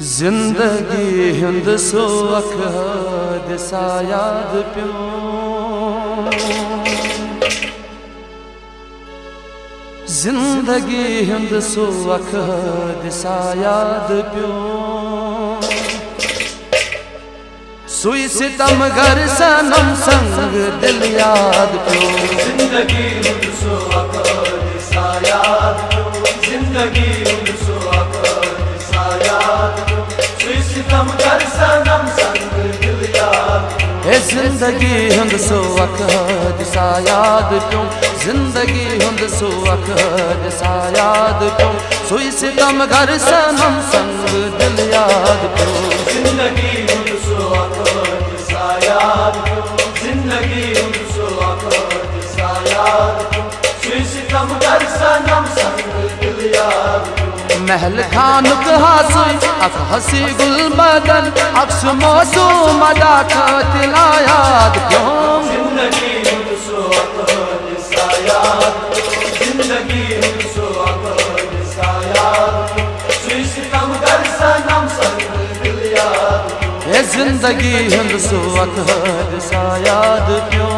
जिंदगी हिंद सो दिसा याद पियो जिंदगी हिंद सो दिसा याद पियो सुई सितम घर सनम संग दिल याद पियो जिंदगी हिंद सो दिसा याद पियो जिंदगी हिंद सो दिसा याद पियो सुई सितम घर सनम संग दिल याद ए जिंदगी हिंद सो दिसा याद पियो जिंदगी हिंद सो दिसा याद पियो सुई सितम घर सनम संग दिल याद पियो जिंदगी हिंद सो दिसा याद पियो जिंदगी हिंद सो दिसा याद पियो सुई सितम घर सनम संग दिल याद पियो महल खान हासुई अख हसी गुल बदन अक्स मौसम अदा तिला याद क्यों जिंदगी हिंद सो दिसा याद पियो जिंदगी हिंद सो दिसा याद पियो सुई सितम घर सनम संग दिल याद पियो ए जिंदगी हिंद सो दिसा याद पियो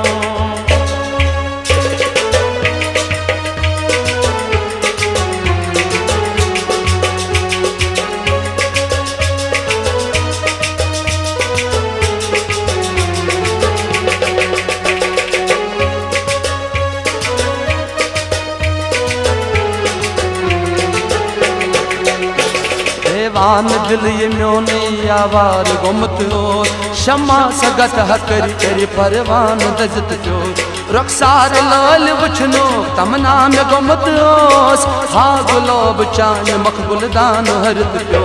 वान दिल ये म्योनी आवार गुमत हो शमा सगत हकरी करी परवान दजत जो रखसार लाल वचनो तमना में गुमत होस हा गुलाब चान मकबूल दान हरत जो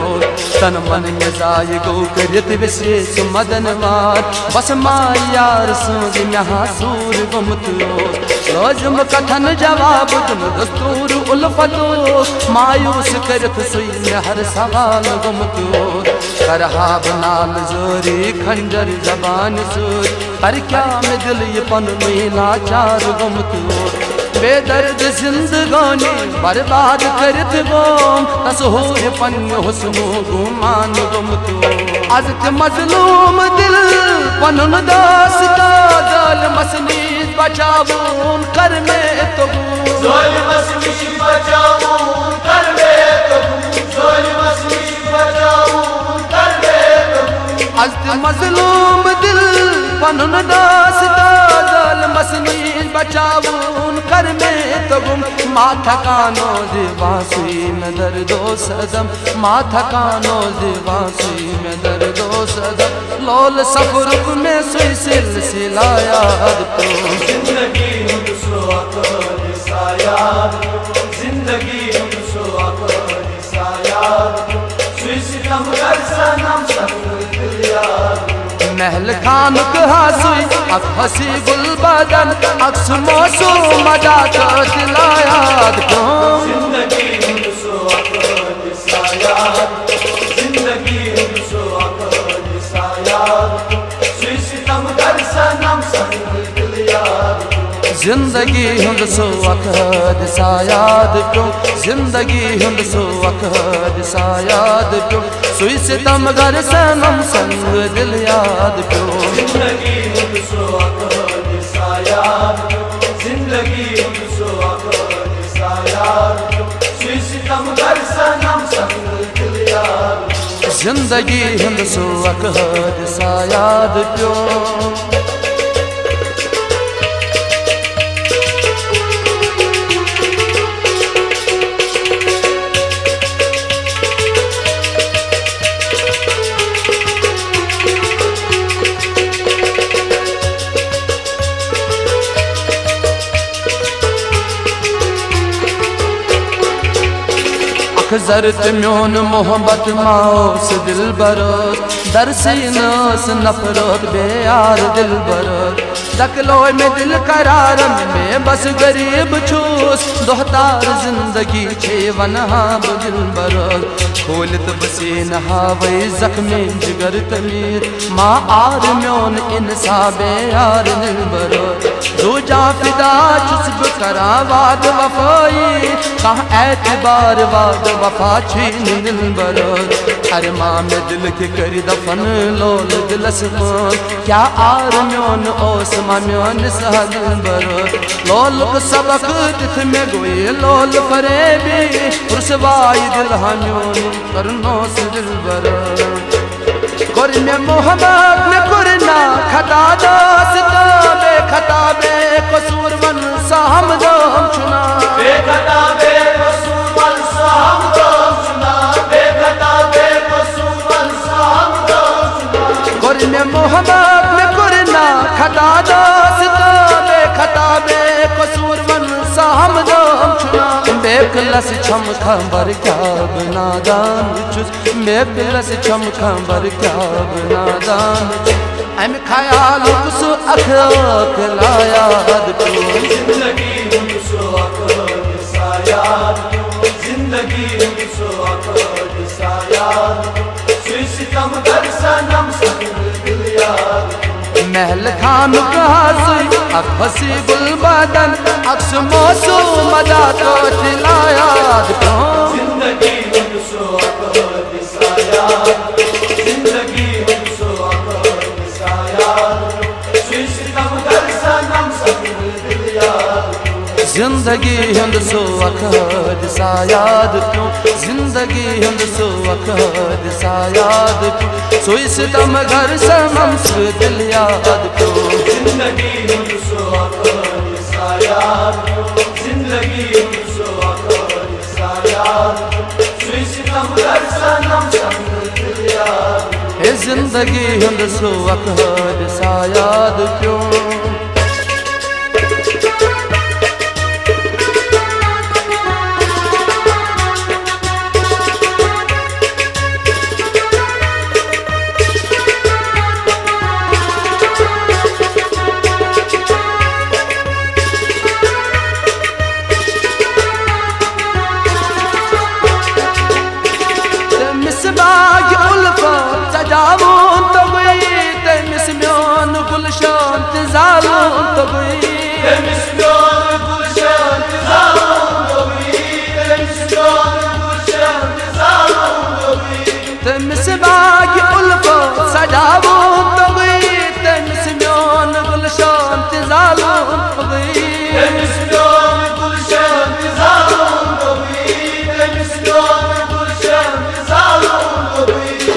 तन मन में जाय गो करत विशेष मदन मार बस मायार सूज यहाँ सूर गुमत हो रोजम कथन जवाब तुम दस्तूर उल्फतो मायूस करत सुई में हर सवाल गुमतो करहा बनाल जोरी खंजर जबान सूर पर क्या में दिल ये पन में लाचार गुमतो बेदर्द जिंदगानी बर्बाद करत गोम तसहूर पन हुस्नो गुमान गुमतो अज़त मजलूम दिल पनुन दास का दाल मसनी बचाऊं कर में तो जोल मसनी बचाऊं कर में तो जोल मसनी बचाऊं कर में तो अज़त मजलूम दिल पनुन दास का दाल मसनी बचाऊं कर में तो गुम माथा कानो दिवासी में दर्दो सदम माथा कानो दिवासी में दर्दो सदम लोल सफरुक में सुई सिलसिला याद तो जिंदगी हिंद सो दिसा याद पियो जिंदगी हिंद सो दिसा याद पियो सुई सितम घर सनम संग दिल याद पियो महल खान हासुई अख हसी गुल बदन अक्स मौसम अदा तिला याद क्यों जिंदगी हिंद सो दिसा याद पियो जिंदगी हिंद सो दिसा याद पियो सुई सितम घर सनम संग दिल याद पियो जिंदगी हिंद सो दिसा याद पियो जिंदगी हिंद सो दिसा याद पियो सुई सितम घर सनम संग दिल याद पियो जिंदगी हिंद सो दिसा याद पियो जिंदगी हिंद सो दिसा याद पियो सुई सितम घर सनम संग दिल याद पियो जिंदगी हिंद सो दिसा याद पियो जरत म्योन मोहब्बत माओस दिल बरोत दरसीनस नफरत बेयार दिल बरोत दकलो में दिल करार में बस गरीब छूस दोहतार जिंदगी छे वनहा दिल बरोत खोलत बसे नहावे जख्मे जिगर तमीर माँ आर म्योन इंसा बेयार दिल बरोत रोजा फिदा चुस्ब करा वाद वफाई कहाँ एतबार वाद वफा छीन दिल बरोत अरे माँ में दिल के करी दफन लोल दिलस मान क्या आर म्योन ओस माँ म्योन सहद बरो लोल को सबक दिथ में गोई लोल परे भी पुरसवाई दिल म्योन करनो से दिल बरो कर में मोहम्मद में करना खता दास बे खता बे कसूर वन साम दो हम चुना बे खता बे कसूर वन साम दो चुना बे खता बे कसूर वन साम दो चुना कर में मोहम्मद में करना खता दास बे खता बे कसूर वन साम दो हम चुना बेकलस छम खबर क्या बनादान चुस बेकलस छम खबर क्या बनादान अम ख्याल कुसु अखलाक लायाद जिंदगी कुसु अखलाक सायाद जिंदगी कुसु अखलाक सायाद सितम कर सनम संग दिल याद महल खान कहा सुई अखसी गुल बदन अक्स मौसू मजा तो दिलायाद जिंदगी कुसु अखलाक सायाद जिंदगी कुसु अखलाक सायाद सितम कर सनम संग दिल याद जिंदगी हिंद सो अखद सायाद क्यों जिंदगी हिंद सो अखद सायाद क्यों सोई सितम घर समम से दिल याद क्यों जिंदगी हिंद सो अखद सायाद जिंदगी हिंद सो अखद सायाद सोई सितम घर समम संग दिल याद हे जिंदगी हिंद सो अखद सायाद क्यों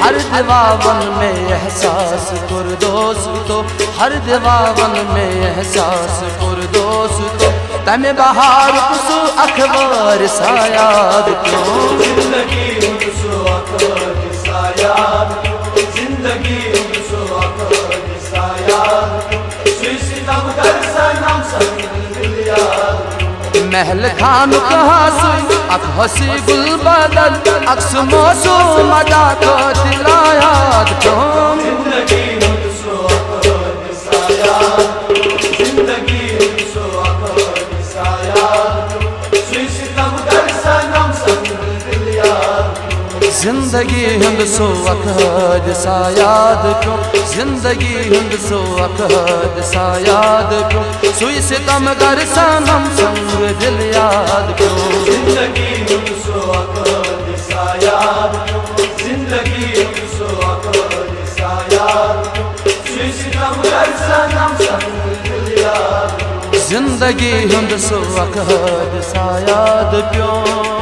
हर दीवावन में एहसास कर दोस्तों हर दीवावन में एहसास कर दोस्तों तमे बहार कुसु अखबार सायाद क्यों जिंदगी कुसु अखबार सायाद जिंदगी कुसु अखबार सायाद सितम कर सनम संग दिल याद महल खान कहा सुई अख हसी गुल बदल अक्स मौसू मजा तो दिलायाद क्यों जिंदगी कुसु अखबार सायाद जिंदगी कुसु अखबार सायाद सितम कर सनम संग दिल याद जिंदगी हिंद सो अखद सायाद क्यों जिंदगी हिंद सो अखद सायाद क्यों सुई सितम कर सनम संग दिल याद क्यों जिंदगी कुसु अखबार सायाद जिंदगी कुसु अखबार सायाद सितम कर सनम संग दिल याद जिंदगी हिंद सो अखद सायाद क्यों।